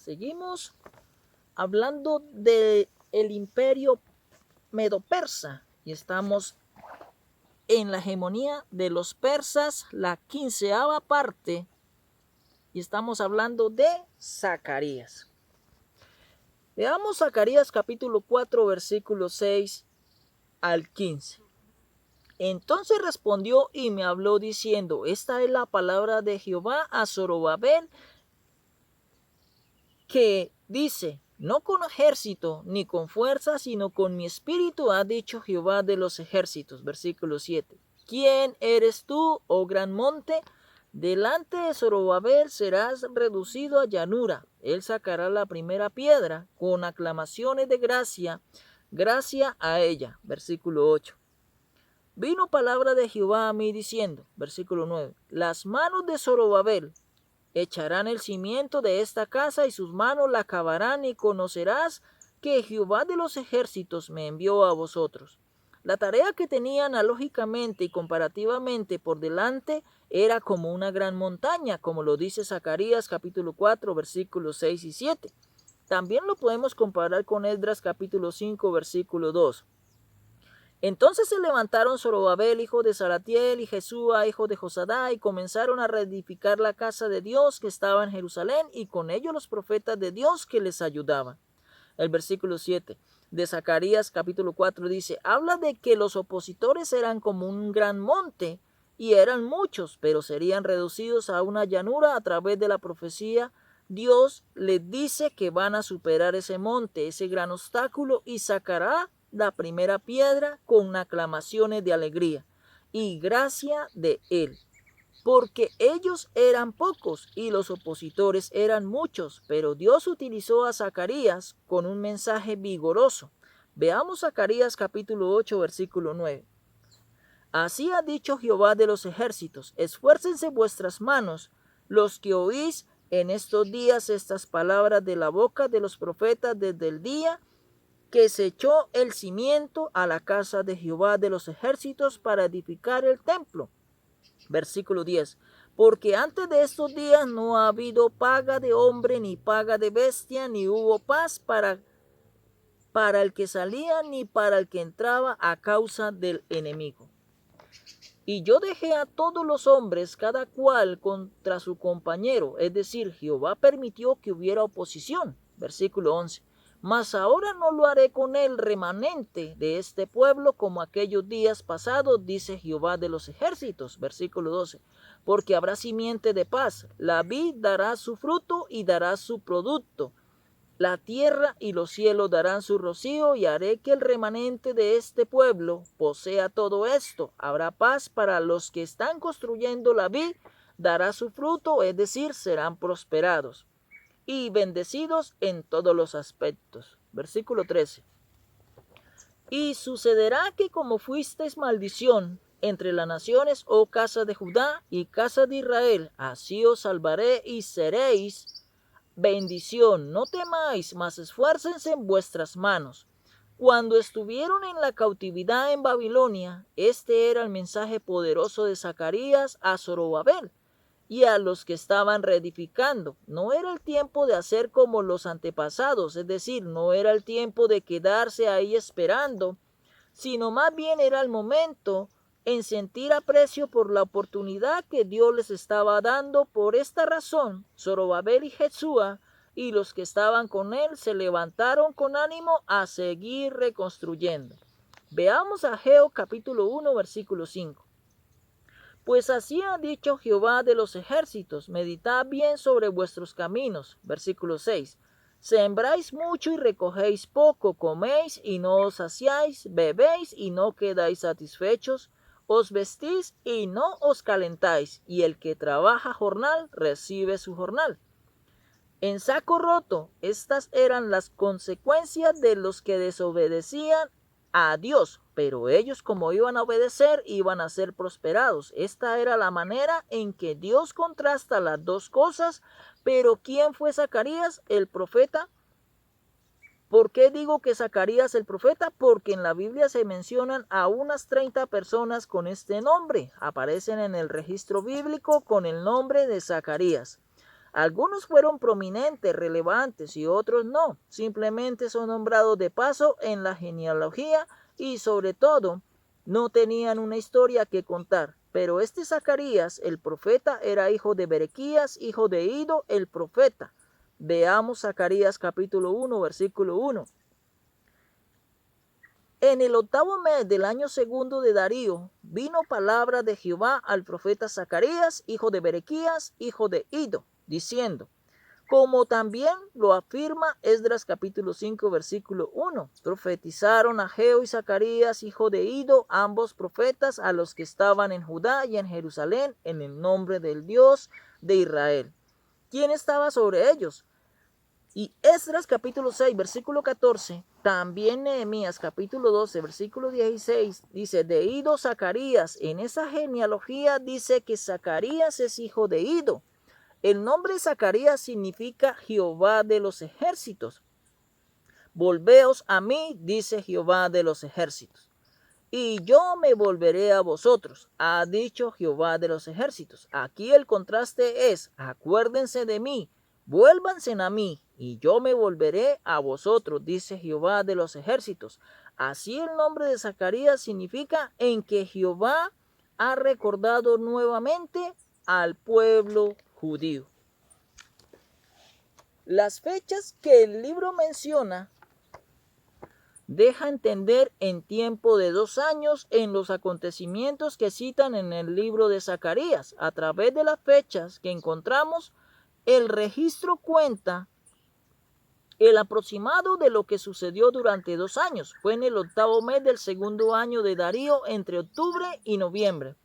Seguimos hablando del imperio medo-persa y estamos en la hegemonía de los persas, la 15ª parte, y estamos hablando de Zacarías. Veamos Zacarías capítulo 4, versículo 6 al 15. Entonces respondió y me habló diciendo: esta es la palabra de Jehová a Zorobabel, que dice: no con ejército ni con fuerza, sino con mi espíritu, ha dicho Jehová de los ejércitos. Versículo 7. ¿Quién eres tú, oh gran monte? Delante de Zorobabel serás reducido a llanura. Él sacará la primera piedra con aclamaciones de gracia, gracia a ella. Versículo 8. Vino palabra de Jehová a mí diciendo, versículo 9, las manos de Zorobabel echarán el cimiento de esta casa y sus manos la acabarán, y conocerás que Jehová de los ejércitos me envió a vosotros. La tarea que tenía analógicamente y comparativamente por delante era como una gran montaña, como lo dice Zacarías capítulo 4 versículos 6 y 7. También lo podemos comparar con Esdras capítulo 5 versículo 2. Entonces se levantaron Zorobabel, hijo de Salatiel, y Jesúa, hijo de Josadá, y comenzaron a reedificar la casa de Dios que estaba en Jerusalén, y con ellos los profetas de Dios que les ayudaban. El versículo 7 de Zacarías capítulo 4 dice, habla de que los opositores eran como un gran monte, y eran muchos, pero serían reducidos a una llanura a través de la profecía. Dios les dice que van a superar ese monte, ese gran obstáculo, y sacará la primera piedra con aclamaciones de alegría y gracia de él, porque ellos eran pocos y los opositores eran muchos, pero Dios utilizó a Zacarías con un mensaje vigoroso. Veamos Zacarías capítulo 8 versículo 9. Así ha dicho Jehová de los ejércitos, esfuércense vuestras manos, los que oís en estos días estas palabras de la boca de los profetas desde el día que se echó el cimiento a la casa de Jehová de los ejércitos para edificar el templo. Versículo 10. Porque antes de estos días no ha habido paga de hombre ni paga de bestia, ni hubo paz para el que salía ni para el que entraba a causa del enemigo. Y yo dejé a todos los hombres, cada cual contra su compañero, es decir, Jehová permitió que hubiera oposición. Versículo 11. Mas ahora no lo haré con el remanente de este pueblo como aquellos días pasados, dice Jehová de los ejércitos. Versículo 12. Porque habrá simiente de paz, la vid dará su fruto y dará su producto. La tierra y los cielos darán su rocío, y haré que el remanente de este pueblo posea todo esto. Habrá paz para los que están construyendo la vid, dará su fruto, es decir, serán prosperados y bendecidos en todos los aspectos. Versículo 13. Y sucederá que como fuisteis maldición entre las naciones, oh casa de Judá y casa de Israel, así os salvaré y seréis bendición. No temáis, mas esfuércense en vuestras manos. Cuando estuvieron en la cautividad en Babilonia, este era el mensaje poderoso de Zacarías a Zorobabel y a los que estaban reedificando. No era el tiempo de hacer como los antepasados, es decir, no era el tiempo de quedarse ahí esperando, sino más bien era el momento en sentir aprecio por la oportunidad que Dios les estaba dando. Por esta razón, Zorobabel y Jesúa y los que estaban con él se levantaron con ánimo a seguir reconstruyendo. Veamos a Ageo capítulo 1 versículo 5. Pues así ha dicho Jehová de los ejércitos, meditad bien sobre vuestros caminos. Versículo 6. Sembráis mucho y recogéis poco, coméis y no os saciáis, bebéis y no quedáis satisfechos, os vestís y no os calentáis, y el que trabaja jornal recibe su jornal. En saco roto, estas eran las consecuencias de los que desobedecían a Dios, pero ellos, como iban a obedecer, iban a ser prosperados. Esta era la manera en que Dios contrasta las dos cosas. Pero ¿quién fue Zacarías, el profeta? ¿Por qué digo que Zacarías el profeta? Porque en la Biblia se mencionan a unas 30 personas con este nombre. Aparecen en el registro bíblico con el nombre de Zacarías. Algunos fueron prominentes, relevantes y otros no. Simplemente son nombrados de paso en la genealogía y sobre todo no tenían una historia que contar. Pero este Zacarías, el profeta, era hijo de Berequías, hijo de Ido, el profeta. Veamos Zacarías capítulo 1, versículo 1. En el 8º mes del año segundo de Darío, vino palabra de Jehová al profeta Zacarías, hijo de Berequías, hijo de Ido, diciendo, como también lo afirma Esdras capítulo 5, versículo 1, profetizaron Ageo y Zacarías, hijo de Ido, ambos profetas, a los que estaban en Judá y en Jerusalén, en el nombre del Dios de Israel. ¿Quién estaba sobre ellos? Y Esdras capítulo 6, versículo 14, también Nehemías capítulo 12, versículo 16, dice, de Ido Zacarías. En esa genealogía dice que Zacarías es hijo de Ido. El nombre Zacarías significa Jehová de los ejércitos. Volveos a mí, dice Jehová de los ejércitos, y yo me volveré a vosotros, ha dicho Jehová de los ejércitos. Aquí el contraste es, acuérdense de mí, vuélvanse a mí, y yo me volveré a vosotros, dice Jehová de los ejércitos. Así el nombre de Zacarías significa en que Jehová ha recordado nuevamente al pueblo judío. Las fechas que el libro menciona deja entender en tiempo de 2 años en los acontecimientos que citan en el libro de Zacarías. A través de las fechas que encontramos, el registro cuenta el aproximado de lo que sucedió durante 2 años. Fue en el 8º mes del segundo año de Darío, entre octubre y noviembre,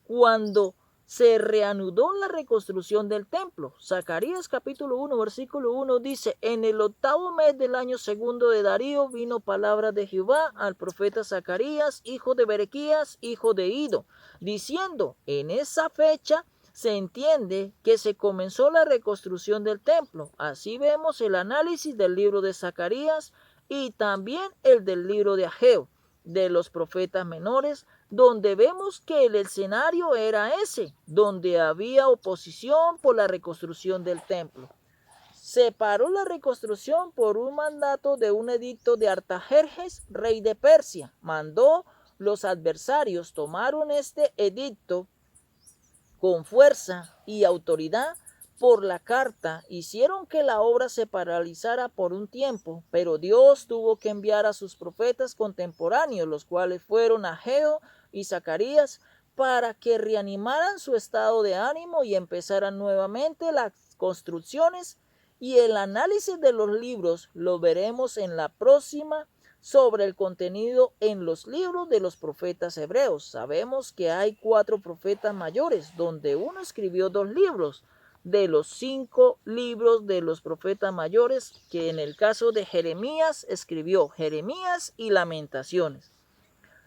cuando se reanudó la reconstrucción del templo. Zacarías capítulo 1, versículo 1 dice, en el 8º mes del año segundo de Darío vino palabra de Jehová al profeta Zacarías, hijo de Berequías, hijo de Ido, diciendo, en esa fecha se entiende que se comenzó la reconstrucción del templo. Así vemos el análisis del libro de Zacarías y también el del libro de Ageo, de los profetas menores, donde vemos que el escenario era ese, donde había oposición por la reconstrucción del templo. Se paró la reconstrucción por un mandato de un edicto de Artajerjes, rey de Persia. Mandó los adversarios, tomaron este edicto con fuerza y autoridad por la carta, hicieron que la obra se paralizara por un tiempo, pero Dios tuvo que enviar a sus profetas contemporáneos, los cuales fueron Ageo y Zacarías, para que reanimaran su estado de ánimo y empezaran nuevamente las construcciones, y el análisis de los libros lo veremos en la próxima sobre el contenido en los libros de los profetas hebreos. Sabemos que hay 4 profetas mayores, donde uno escribió 2 libros de los 5 libros de los profetas mayores, que en el caso de Jeremías escribió Jeremías y Lamentaciones.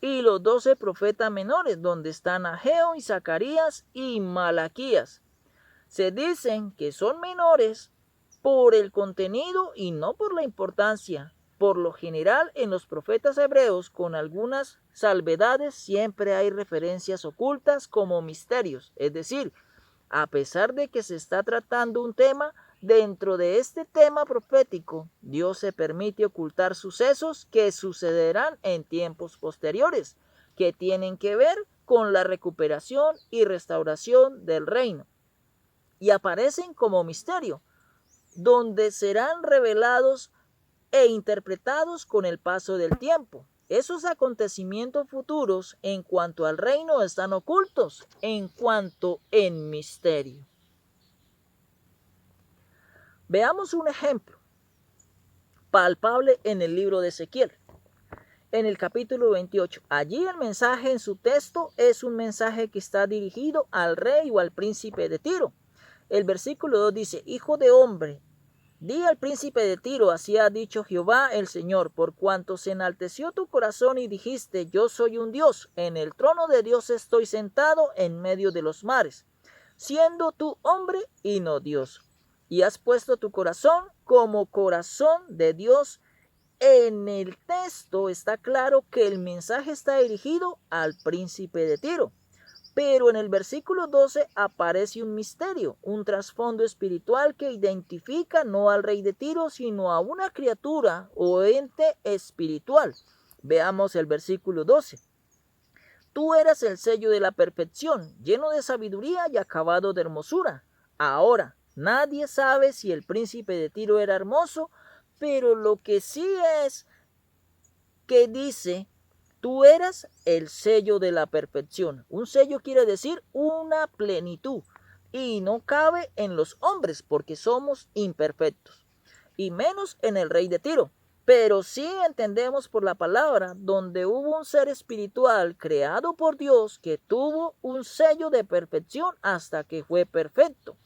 Y los 12 profetas menores, donde están Ageo y Zacarías y Malaquías. Se dicen que son menores por el contenido y no por la importancia. Por lo general, en los profetas hebreos, con algunas salvedades, siempre hay referencias ocultas como misterios. Es decir, a pesar de que se está tratando un tema, dentro de este tema profético, Dios se permite ocultar sucesos que sucederán en tiempos posteriores, que tienen que ver con la recuperación y restauración del reino. Y aparecen como misterio, donde serán revelados e interpretados con el paso del tiempo. Esos acontecimientos futuros en cuanto al reino están ocultos en cuanto en misterio. Veamos un ejemplo palpable en el libro de Ezequiel, en el capítulo 28. Allí el mensaje en su texto es un mensaje que está dirigido al rey o al príncipe de Tiro. El versículo 2 dice, hijo de hombre, di al príncipe de Tiro, así ha dicho Jehová el Señor, por cuanto se enalteció tu corazón y dijiste, yo soy un Dios, en el trono de Dios estoy sentado en medio de los mares, siendo tú hombre y no Dios. Y has puesto tu corazón como corazón de Dios. En el texto está claro que el mensaje está dirigido al príncipe de Tiro. Pero en el versículo 12 aparece un misterio, un trasfondo espiritual que identifica no al rey de Tiro, sino a una criatura o ente espiritual. Veamos el versículo 12. Tú eras el sello de la perfección, lleno de sabiduría y acabado de hermosura. Ahora, nadie sabe si el príncipe de Tiro era hermoso, pero lo que sí es que dice, tú eras el sello de la perfección. Un sello quiere decir una plenitud y no cabe en los hombres porque somos imperfectos y menos en el rey de Tiro. Pero sí entendemos por la palabra donde hubo un ser espiritual creado por Dios que tuvo un sello de perfección hasta que fue perfecto.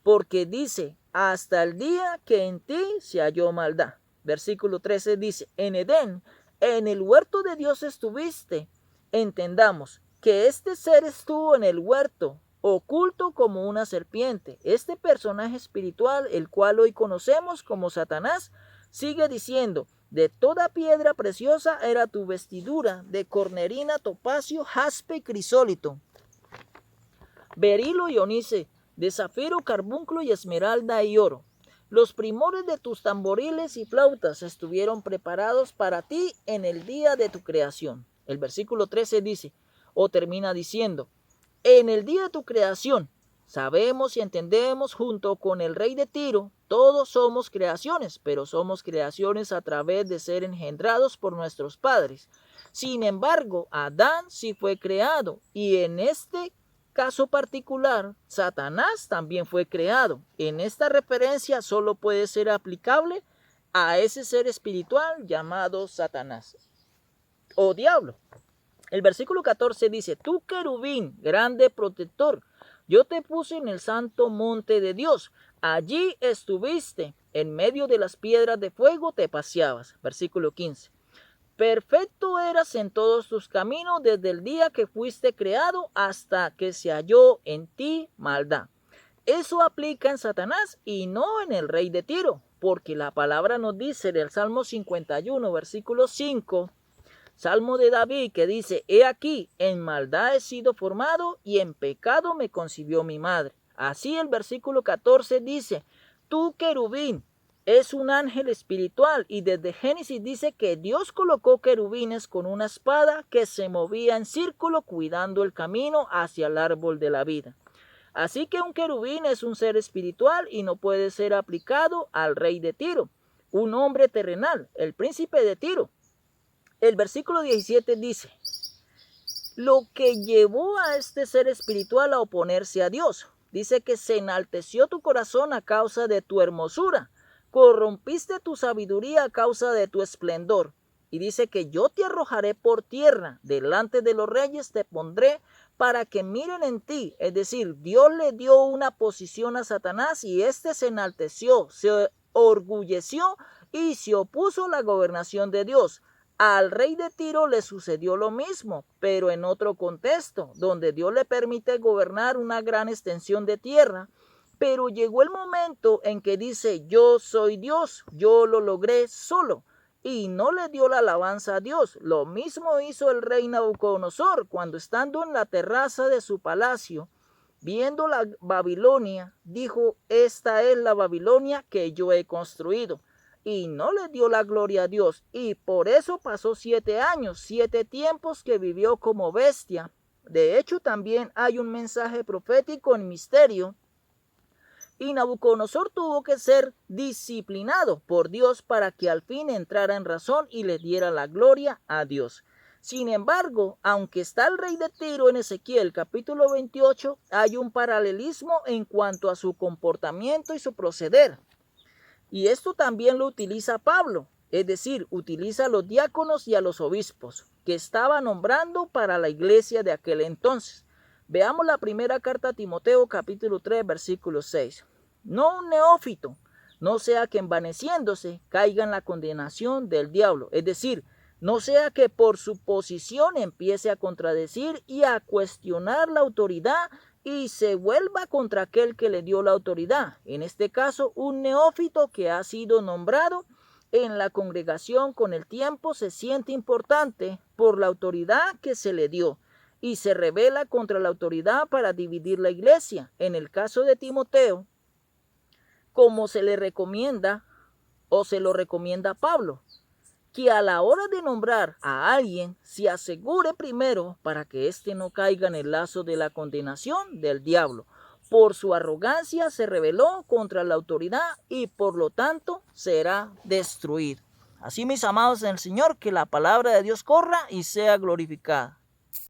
Porque dice, hasta el día que en ti se halló maldad. Versículo 13 dice, en Edén, en el huerto de Dios estuviste. Entendamos que este ser estuvo en el huerto, oculto como una serpiente. Este personaje espiritual, el cual hoy conocemos como Satanás, sigue diciendo, de toda piedra preciosa era tu vestidura, de cornerina, topacio, jaspe y crisólito, berilo y onice, de zafiro, carbunclo y esmeralda y oro. Los primores de tus tamboriles y flautas estuvieron preparados para ti en el día de tu creación. El versículo 13 dice, o termina diciendo, en el día de tu creación, sabemos y entendemos junto con el rey de Tiro, todos somos creaciones, pero somos creaciones a través de ser engendrados por nuestros padres. Sin embargo, Adán sí fue creado y en este caso particular, Satanás también fue creado. En esta referencia solo puede ser aplicable a ese ser espiritual llamado Satanás o diablo. El versículo 14 dice, tú querubín, grande protector, yo te puse en el santo monte de Dios. Allí estuviste, en medio de las piedras de fuego te paseabas. Versículo 15. Perfecto eras en todos tus caminos desde el día que fuiste creado hasta que se halló en ti maldad. Eso aplica en Satanás y no en el rey de Tiro, porque la palabra nos dice en el Salmo 51, versículo 5, Salmo de David, que dice, he aquí, en maldad he sido formado y en pecado me concibió mi madre. Así el versículo 14 dice, tú querubín, es un ángel espiritual y desde Génesis dice que Dios colocó querubines con una espada que se movía en círculo cuidando el camino hacia el árbol de la vida. Así que un querubín es un ser espiritual y no puede ser aplicado al rey de Tiro, un hombre terrenal, el príncipe de Tiro. El versículo 17 dice, lo que llevó a este ser espiritual a oponerse a Dios. Dice que se enalteció tu corazón a causa de tu hermosura, corrompiste tu sabiduría a causa de tu esplendor. Y dice que yo te arrojaré por tierra, delante de los reyes te pondré para que miren en ti. Es decir, Dios le dio una posición a Satanás y éste se enalteció, se orgulleció y se opuso a la gobernación de Dios. Al rey de Tiro le sucedió lo mismo, pero en otro contexto, donde Dios le permite gobernar una gran extensión de tierra. Pero llegó el momento en que dice, yo soy Dios, yo lo logré solo. Y no le dio la alabanza a Dios. Lo mismo hizo el rey Nabucodonosor cuando estando en la terraza de su palacio, viendo la Babilonia, dijo, esta es la Babilonia que yo he construido. Y no le dio la gloria a Dios. Y por eso pasó 7 años, 7 tiempos que vivió como bestia. De hecho, también hay un mensaje profético en misterio. Y Nabucodonosor tuvo que ser disciplinado por Dios para que al fin entrara en razón y le diera la gloria a Dios. Sin embargo, aunque está el rey de Tiro en Ezequiel capítulo 28, hay un paralelismo en cuanto a su comportamiento y su proceder. Y esto también lo utiliza Pablo, es decir, utiliza a los diáconos y a los obispos, que estaba nombrando para la iglesia de aquel entonces. Veamos la primera carta a Timoteo, capítulo 3, versículo 6. No un neófito, no sea que envaneciéndose caiga en la condenación del diablo, es decir, no sea que por su posición empiece a contradecir y a cuestionar la autoridad y se vuelva contra aquel que le dio la autoridad, en este caso un neófito que ha sido nombrado en la congregación con el tiempo se siente importante por la autoridad que se le dio y se rebela contra la autoridad para dividir la iglesia. En el caso de Timoteo, como se le recomienda o se lo recomienda a Pablo, que a la hora de nombrar a alguien se asegure primero para que éste no caiga en el lazo de la condenación del diablo. Por su arrogancia se rebeló contra la autoridad y por lo tanto será destruido. Así, mis amados en el Señor, que la palabra de Dios corra y sea glorificada.